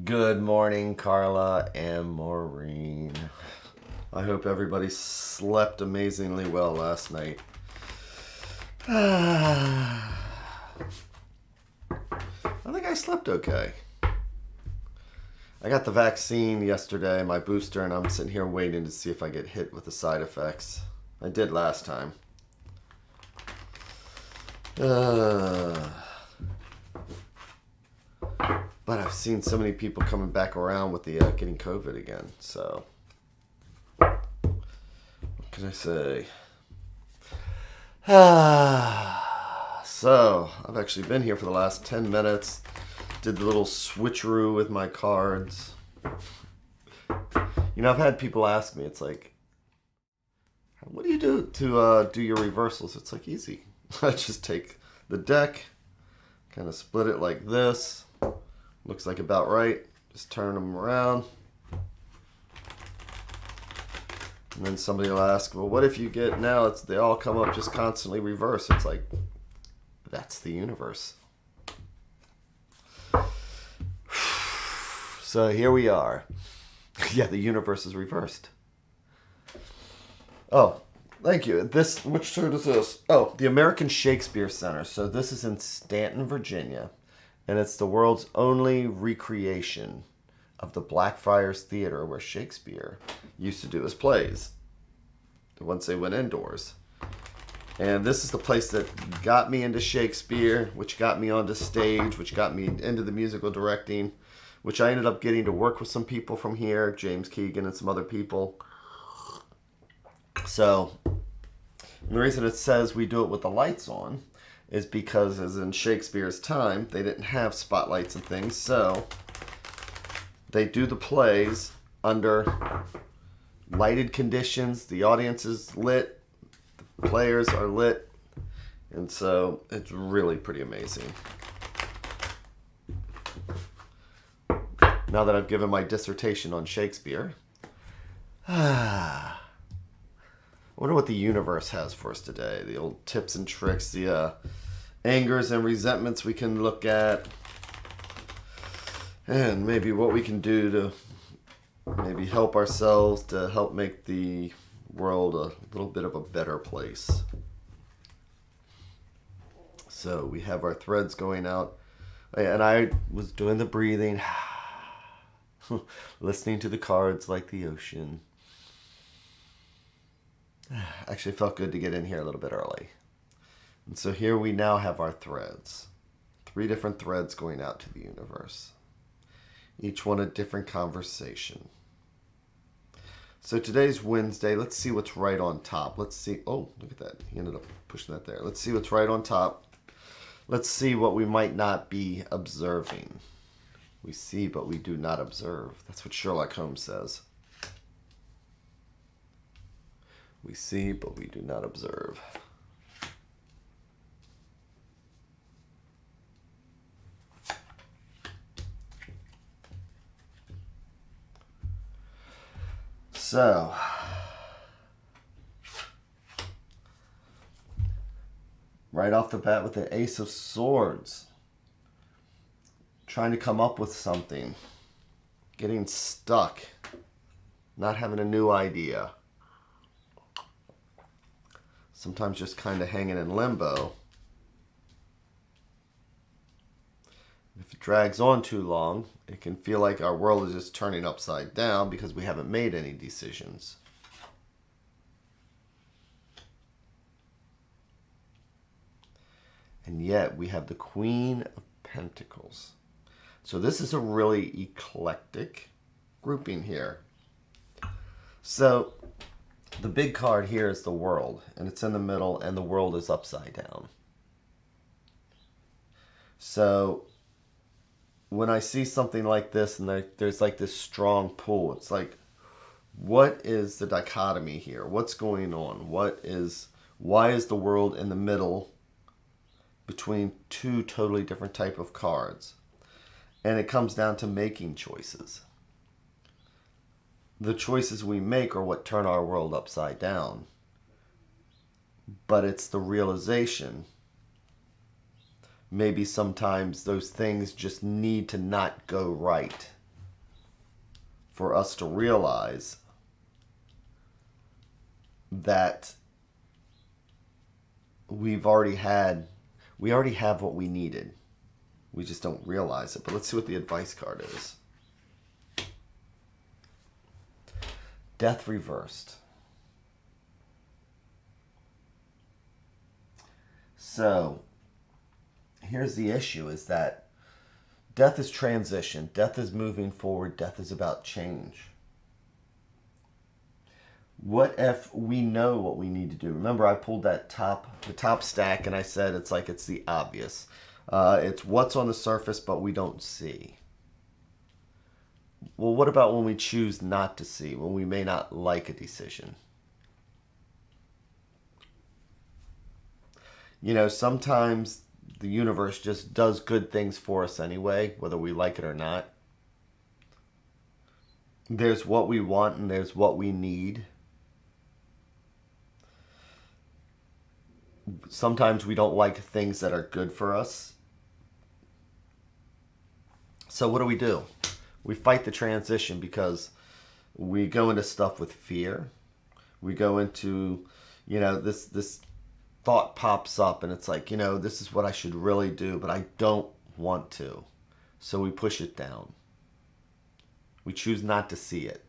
Good morning, Carla and Maureen. I hope everybody slept amazingly well last night. I think I slept okay. I got the vaccine yesterday, my booster, and I'm sitting here waiting to see if I get hit with the side effects. I did last time. But I've seen so many people coming back around with the getting COVID again. So, what can I say? So, I've actually been here for the last 10 minutes. Did the little switcheroo with my cards. You know, I've had people ask me, it's like, what do you do to do your reversals? It's like easy. I just take the deck, kind of split it like this. Looks like about right. Just turn them around. And then somebody will ask, well, what if you get now, they all come up just constantly reverse. It's like, that's the universe. So here we are. Yeah, the universe is reversed. Oh, thank you. Which shirt is this? Oh, the American Shakespeare Center. So this is in Stanton, Virginia. And it's the world's only recreation of the Blackfriars Theater where Shakespeare used to do his plays once they went indoors. And this is the place that got me into Shakespeare, which got me onto stage, which got me into the musical directing, which I ended up getting to work with some people from here, James Keegan and some other people. So the reason it says we do it with the lights on is because, as in Shakespeare's time, they didn't have spotlights and things, so they do the plays under lighted conditions. The audience is lit, the players are lit, and so it's really pretty amazing. Now that I've given my dissertation on Shakespeare, I wonder what the universe has for us today. The old tips and tricks, the angers and resentments we can look at. And maybe what we can do to maybe help ourselves to help make the world a little bit of a better place. So we have our threads going out. And I was doing the breathing, listening to the cards like the ocean. Actually felt good to get in here a little bit early. And so here we now have our threads. 3 different threads going out to the universe. Each one a different conversation. So today's Wednesday. Let's see what's right on top. Let's see. Oh, look at that. He ended up pushing that there. Let's see what's right on top. Let's see what we might not be observing. We see, but we do not observe. That's what Sherlock Holmes says. We see, but we do not observe. So, right off the bat with the Ace of Swords, trying to come up with something, getting stuck, not having a new idea. Sometimes just kind of hanging in limbo. If it drags on too long, it can feel like our world is just turning upside down because we haven't made any decisions. And yet we have the Queen of Pentacles. So this is a really eclectic grouping here. So the big card here is the World, and it's in the middle, and the world is upside down. So when I see something like this and there's like this strong pull, it's like, what is the dichotomy here? What's going on? Why is the world in the middle between 2 totally different type of cards? And it comes down to making choices. The choices we make are what turn our world upside down. But it's the realization. Maybe sometimes those things just need to not go right for us to realize that we already have what we needed. We just don't realize it. But let's see what the advice card is. Death reversed. So, here's the issue, is that death is transition. Death is moving forward. Death is about change. What if we know what we need to do? Remember, I pulled the top stack, and I said it's the obvious. It's what's on the surface, but we don't see. Well, what about when we choose not to see, when we may not like a decision? Sometimes the universe just does good things for us anyway, whether we like it or not. There's what we want and there's what we need. Sometimes we don't like things that are good for us. So what do? We fight the transition because we go into stuff with fear. We go into, this thought pops up and it's like, this is what I should really do, but I don't want to. So we push it down. We choose not to see it.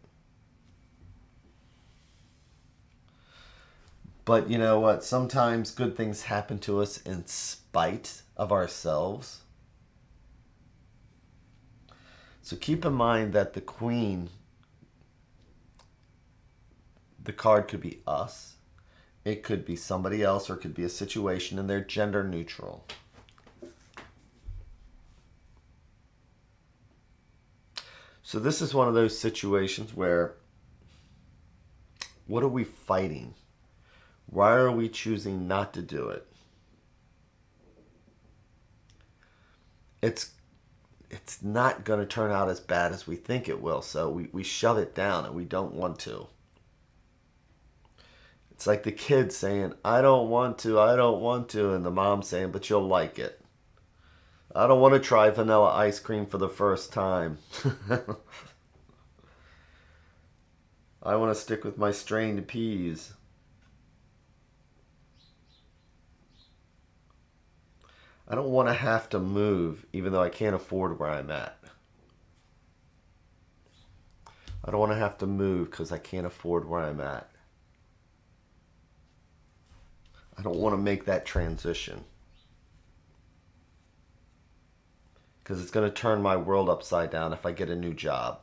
But you know what? Sometimes good things happen to us in spite of ourselves. So keep in mind that the Queen, the card could be us. It could be somebody else, or it could be a situation, and they're gender neutral. So this is one of those situations where, what are we fighting? Why are we choosing not to do it? It's not going to turn out as bad as we think it will, so we shove it down and we don't want to. It's like the kid saying, I don't want to, and the mom saying, but you'll like it. I don't want to try vanilla ice cream for the first time. I want to stick with my strained peas. I don't want to have to move even though I can't afford where I'm at. I don't want to have to move because I can't afford where I'm at. I don't want to make that transition because it's going to turn my world upside down if I get a new job.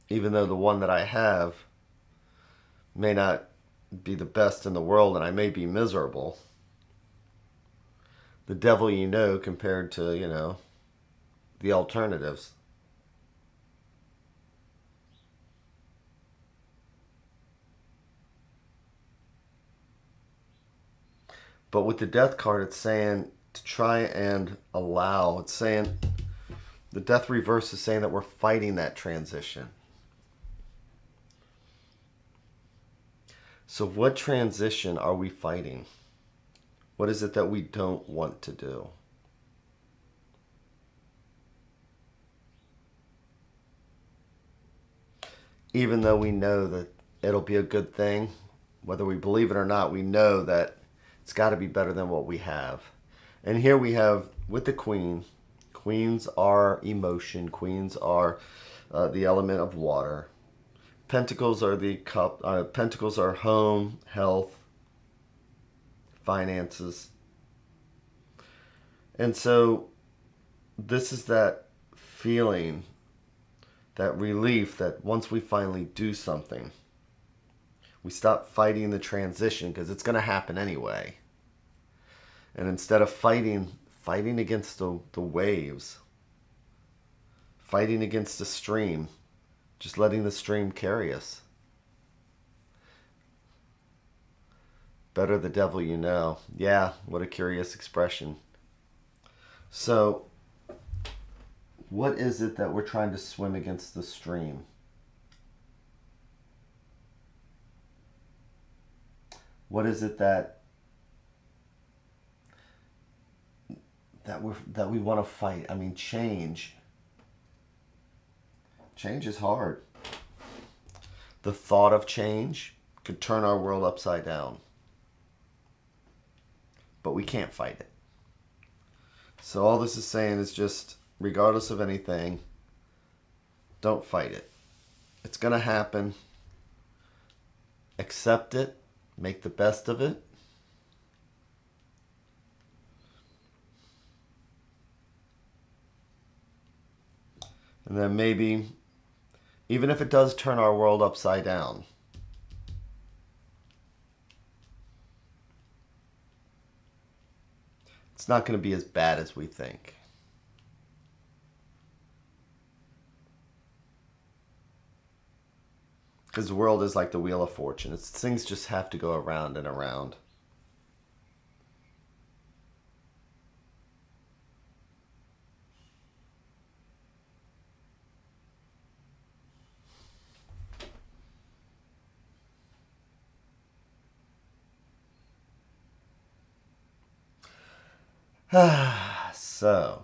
Even though the one that I have may not be the best in the world and I may be miserable. The devil you know compared to, the alternatives. But with the death card, it's saying to try and allow. It's saying, the death reverse is saying that we're fighting that transition. So what transition are we fighting? What is it that we don't want to do? Even though we know that it'll be a good thing, whether we believe it or not, we know that it's got to be better than what we have. And here we have, with the Queen, queens are emotion, queens are the element of water. Pentacles are the cup. Pentacles are home, health, finances. And so this is that feeling, that relief that once we finally do something, we stop fighting the transition because it's going to happen anyway. And instead of fighting against the waves, fighting against the stream, just letting the stream carry us. Better the devil you know. Yeah, what a curious expression. So, what is it that we're trying to swim against the stream? What is it that that we want to fight. I mean, change is hard. The thought of change could turn our world upside down, but we can't fight it. So all this is saying is just, regardless of anything, don't fight it. It's going to happen. Accept it. Make the best of it. And then maybe, even if it does turn our world upside down, it's not going to be as bad as we think. Because the world is like the Wheel of Fortune. Things just have to go around and around. So,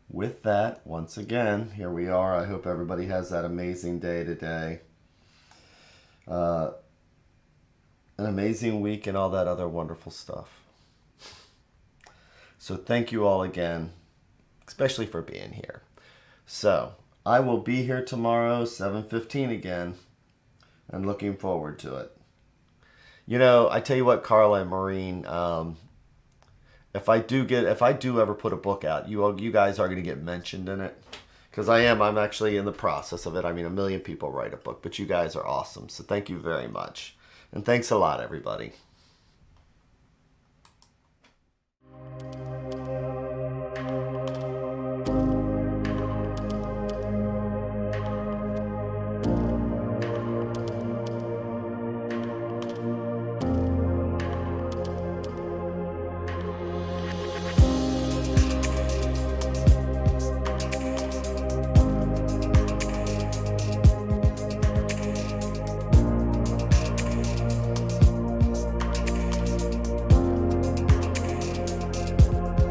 with that, once again, here we are. I hope everybody has that amazing day today. An amazing week and all that other wonderful stuff. So thank you all again, especially for being here. So, I will be here tomorrow, 7:15 again, and looking forward to it. You know, I tell you what, Carla and Maureen, if I do ever put a book out, you guys are going to get mentioned in it. Because I'm actually in the process of it. I mean, 1 million people write a book, but you guys are awesome. So thank you very much. And thanks a lot, everybody.